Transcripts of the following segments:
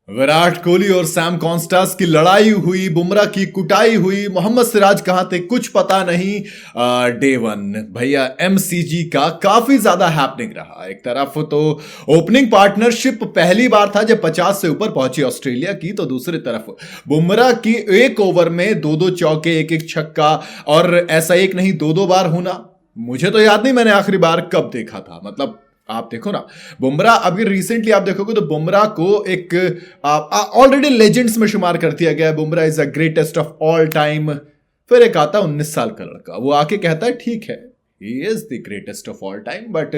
विराट कोहली और Sam Konstas की लड़ाई हुई, बुमराह की कुटाई हुई, मोहम्मद सिराज कहां थे कुछ पता नहीं। डे वन भैया एमसीजी का काफी ज्यादा हैपनिंग रहा। एक तरफ तो ओपनिंग पार्टनरशिप पहली बार था जब 50 से ऊपर पहुंची ऑस्ट्रेलिया की, तो दूसरी तरफ बुमराह की एक ओवर में दो दो चौके, एक एक छक्का, और ऐसा एक नहीं दो दो बार होना। मुझे तो याद नहीं मैंने आखिरी बार कब देखा था। मतलब आप देखो ना, बुमराह अभी रिसेंटली आप देखोगे तो बुमराह को एक ऑलरेडी लेजेंड्स में शुमार कर दिया गया है। Bumrah is the greatest of all time. फिर एक आता 19 साल का लड़का, वो आके कहता है ठीक है he is the greatest of all time, but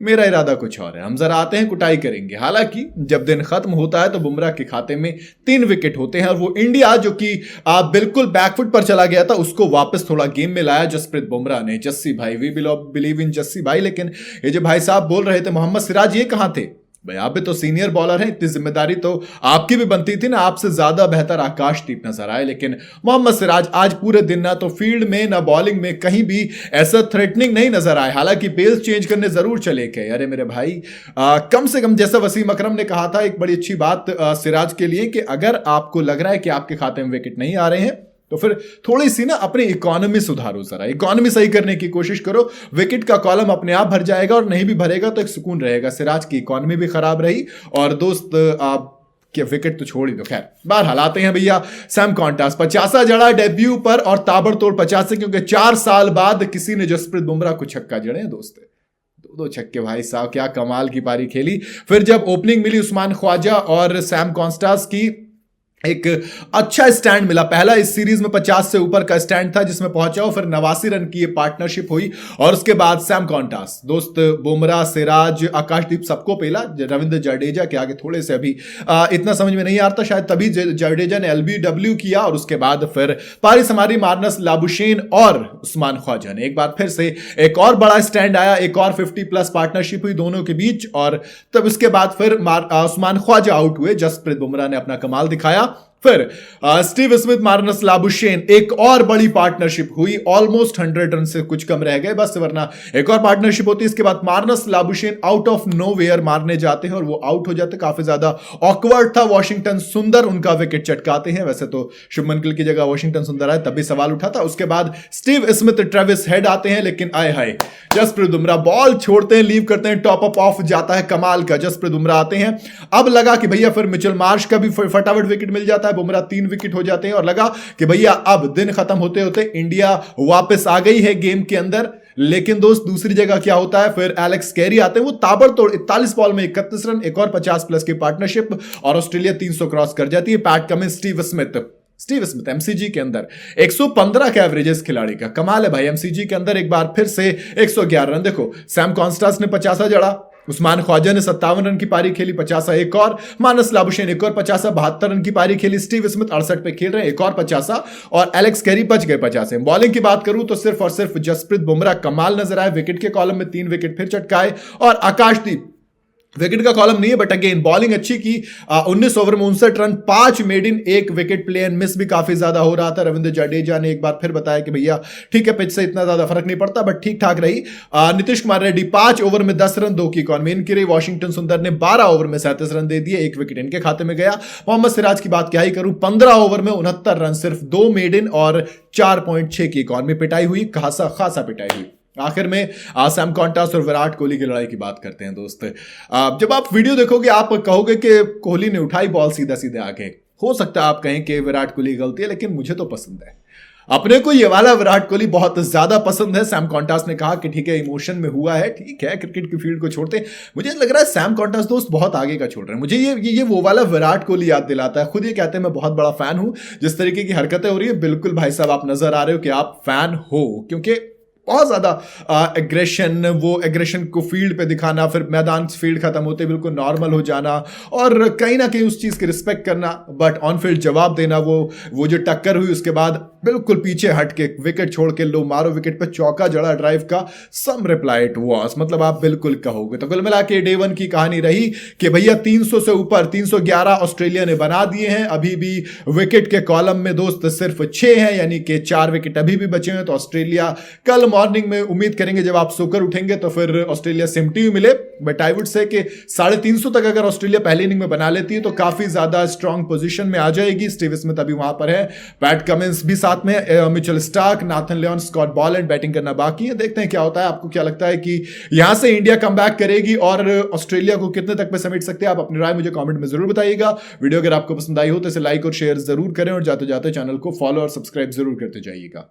मेरा इरादा कुछ और है, हम जरा आते हैं कुटाई करेंगे। हालांकि जब दिन खत्म होता है तो बुमराह के खाते में 3 विकेट होते हैं, और वो इंडिया जो कि बिल्कुल बैकफुट पर चला गया था उसको वापस थोड़ा गेम में लाया जसप्रीत बुमराह ने। जस्सी भाई, वी बिलीव इन जस्सी भाई। लेकिन ये जो भाई साहब बोल रहे थे मोहम्मद सिराज, ये कहां थे भाई? आप भी तो सीनियर बॉलर हैं, इतनी जिम्मेदारी तो आपकी भी बनती थी ना। आपसे ज्यादा बेहतर आकाशदीप नजर आए, लेकिन मोहम्मद सिराज आज पूरे दिन ना तो फील्ड में ना बॉलिंग में कहीं भी ऐसा थ्रेटनिंग नहीं नजर आए। हालांकि पेस चेंज करने जरूर चले गए। अरे मेरे भाई, कम से कम जैसा वसीम अकरम ने कहा था, एक बड़ी अच्छी बात सिराज के लिए, कि अगर आपको लग रहा है कि आपके खाते में विकेट नहीं आ रहे हैं तो फिर थोड़ी सी ना अपनी इकोनॉमी सुधारो, जरा इकोनॉमी सही करने की कोशिश करो। विकेट का कॉलम अपने आप भर जाएगा, और नहीं भी भरेगा तो एक सुकून रहेगा। सिराज की इकोनॉमी भी खराब रही, और दोस्त आप के विकेट तो छोड़ ही दो। खैर बहरहाल आते हैं भैया सैम कॉन्टास। 50 जड़ा डेब्यू पर, और ताबड़तोड़ 50, क्योंकि 4 साल बाद किसी ने जसप्रीत बुमराह को छक्का जड़े हैं दोस्त। दो छक्के भाई साहब, क्या कमाल की पारी खेली। फिर जब ओपनिंग मिली उस्मान ख्वाजा और सैम कॉन्स्टास की, एक अच्छा स्टैंड मिला। पहला इस सीरीज में 50 से ऊपर का स्टैंड था जिसमें पहुंचा हो। फिर 89 रन की ये पार्टनरशिप हुई, और उसके बाद सैम कॉन्टास दोस्त बुमराह, सिराज, आकाशदीप सबको पेला। रविंद्र जडेजा के आगे थोड़े से अभी इतना समझ में नहीं आता, शायद तभी जडेजा ने एलबीडब्ल्यू किया। और उसके बाद फिर पारी समारी मार्नस लाबुशेन और उस्मान ख्वाजा ने एक बार फिर से एक और बड़ा स्टैंड आया। एक और 50+ पार्टनरशिप हुई दोनों के बीच, और तब उसके बाद फिर उस्मान ख्वाजा आउट हुए। जसप्रीत बुमराह ने अपना कमाल दिखाया। फिर स्टीव स्मिथ, मार्नस लाबुशेन, एक और बड़ी पार्टनरशिप हुई। ऑलमोस्ट 100 रन से कुछ कम रह गए बस, वरना एक और पार्टनरशिप होती। इसके बाद Marnus Labuschagne out of nowhere मारने जाते हैं, और वो आउट हो जाते। काफी ज्यादा ऑकवर्ड था। वॉशिंगटन सुंदर उनका विकेट चटकाते हैं। वैसे तो शुभमन गिल की जगह वॉशिंगटन सुंदर आए तब भी सवाल उठा था। उसके बाद स्टीव स्मिथ, ट्रेविस हेड आते हैं, लेकिन आए हाय जसप्रीत बुमराह बॉल छोड़ते हैं, लीव करते हैं, टॉप अप ऑफ जाता है कमाल का। जसप्रीत बुमराह आते हैं। अब लगा कि भैया फिर मिचेल मार्श का भी फटाफट विकेट मिल जाता है, बुमराह 3 विकेट हो जाते हैं, और लगा कि भैया अब दिन खत्म होते होते इंडिया वापस आ गई है गेम के अंदर। लेकिन दोस्त दूसरी जगह क्या होता है, फिर एलेक्स कैरी आते हैं। वो ताबड़तोड़ 41 बॉल में 31 रन, एक और 50+ की पार्टनरशिप, और ऑस्ट्रेलिया 300 क्रॉस कर जाती है। PAT Cummins, Steve Smith MCG के अंदर 115 का एवरेजेस खिलाड़ी का कमाल है भाई। एमसीजी के अंदर एक बार फिर से 111 रन। देखो सैम कॉन्स्टास ने 50 जड़ा, उस्मान ख्वाजा ने 57 रन की पारी खेली, 50 एक और, मानस लाबुशेन एक और 50, 72 रन की पारी खेली, स्टीव स्मिथ 68 पे खेल रहे हैं, एक और 50, और एलेक्स कैरी बच गए 50। बॉलिंग की बात करूं तो सिर्फ और सिर्फ जसप्रीत बुमराह कमाल नजर आए। विकेट के कॉलम में 3 विकेट फिर चटकाए, और आकाशदीप विकेट का कॉलम नहीं है बट अगेन बॉलिंग अच्छी की। 19 ओवर में 59 run, 5 मेडिन, 1 wicket. Play and miss भी काफी ज्यादा हो रहा था। रविंद्र जडेजा ने एक बार फिर बताया कि भैया ठीक है, पिच से इतना ज्यादा फर्क नहीं पड़ता, बट ठीक ठाक रही। नीतीश कुमार रेड्डी 5 ओवर में 10 रन, 2 की इकॉनमी इनकी रही। वॉशिंगटन सुंदर ने 12 ओवर में 37 रन दे दिए, 1 विकेट इनके खाते में गया। मोहम्मद सिराज की बात क्या ही करूं, 15 ओवर में 69 रन, सिर्फ 2 मेडिन और 4.6 की इकॉनमी पिटाई हुई, खासा पिटाई हुई। आखिर में सैम कॉन्टास और विराट कोहली की लड़ाई की बात करते हैं दोस्त। जब आप वीडियो देखोगे आप कहोगे कि कोहली ने उठाई बॉल सीधा सीधे आगे। हो सकता है आप कहें कि विराट कोहली गलती है, लेकिन मुझे तो पसंद है। अपने को ये वाला विराट कोहली बहुत ज्यादा पसंद है। सैम कॉन्टास ने कहा कि ठीक है इमोशन में हुआ है, ठीक है क्रिकेट की फील्ड को छोड़ते। मुझे लग रहा है सैम कॉन्टास दोस्त बहुत आगे का छोड़ रहे हैं। मुझे ये वो वाला विराट कोहली याद दिलाता है। खुद ये कहते हैं मैं बहुत बड़ा फैन हूं। जिस तरीके की हरकतें हो रही है, बिल्कुल भाई साहब आप नजर आ रहे हो कि आप फैन हो, क्योंकि बहुत ज्यादा एग्रेशन, वो एग्रेशन को फील्ड पे दिखाना, फिर मैदान फील्ड खत्म होते बिल्कुल नॉर्मल हो जाना, और कहीं ना कहीं उस चीज की रिस्पेक्ट करना, बट ऑन फील्ड जवाब देना। वो जो टक्कर हुई उसके बाद बिल्कुल पीछे हट के विकेट छोड़ के लो मारो, विकेट पे चौका जड़ा ड्राइव का, सम रिप्लाई इट वाज। मतलब आप बिल्कुल कहोगे। तो कुल मिला के डे 1 की कहानी रही कि भैया 300 से ऊपर 311 ऑस्ट्रेलिया ने बना दिए हैं। अभी भी विकेट के कॉलम में दोस्त सिर्फ 6 हैं, यानी कि 4 विकेट अभी भी बचे हैं। तो ऑस्ट्रेलिया कल मॉर्निंग में उम्मीद करेंगे जब आप सोकर उठेंगे तो फिर ऑस्ट्रेलिया सिमटी हुई मिले, बट आई वुड से कि 350 तक अगर ऑस्ट्रेलिया पहली इनिंग में बना लेती है तो काफी ज्यादा स्ट्रांग पोजीशन में आ जाएगी। स्टीव स्मिथ अभी वहां पर है, पैट कमिंस भी साथ में, Mitchell Starc, Nathan Lyon, Scott Boland batting करना बाकी है। देखते हैं क्या होता है। आपको क्या लगता है कि यहां से इंडिया कम बैक करेगी और ऑस्ट्रेलिया को कितने तक पे समेट सकते हैं? आप अपनी राय मुझे कमेंट में जरूर बताइएगा। वीडियो अगर आपको पसंद आई हो तो इसे लाइक और शेयर जरूर करें और जाते जाते चैनल को फॉलो और सब्सक्राइब जरूर करते जाइएगा।